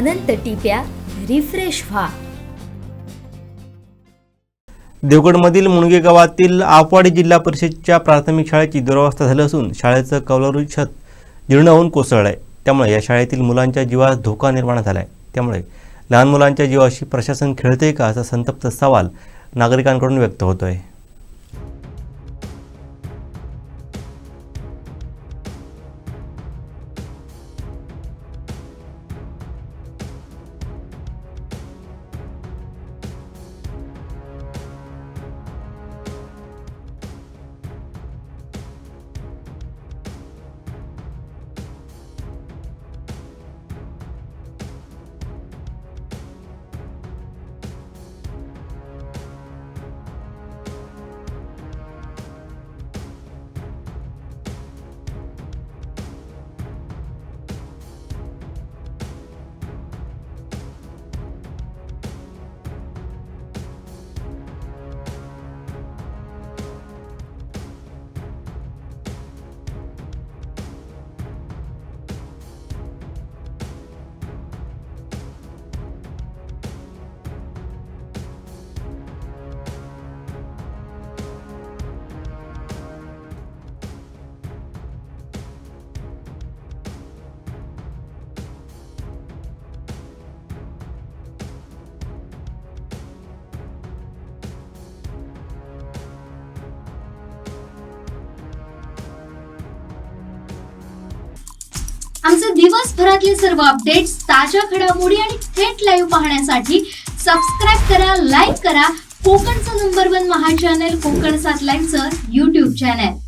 अनंत टिप्या refresh व्हा। देवगडमधील मुणगे गावातील आपवाडी जिल्हा परिषदच्या प्राथमिक शाळेची दुरवस्था झाली असून शाळेचं कौलारू छत जीर्ण होऊन कोसळलं आहे। त्यामुळे या शाळेतील मुलांच्या जीवास धोका निर्माण झाला आहे। त्यामुळे लहान मुलांच्या जीवाशी प्रशासन खेळते का असा संतप्त सवाल नागरिकांकडून व्यक्त होतो आहे। आमचे दिवसभरातले सर्व अपडेट्स, ताज्या घडामोडी आणि थेट लाईव्ह पाहण्यासाठी सबस्क्राईब करा, लाईक करा कोकणचं नंबर 1 महा चॅनल कोकण 7 लाईव्हचं YouTube चॅनल।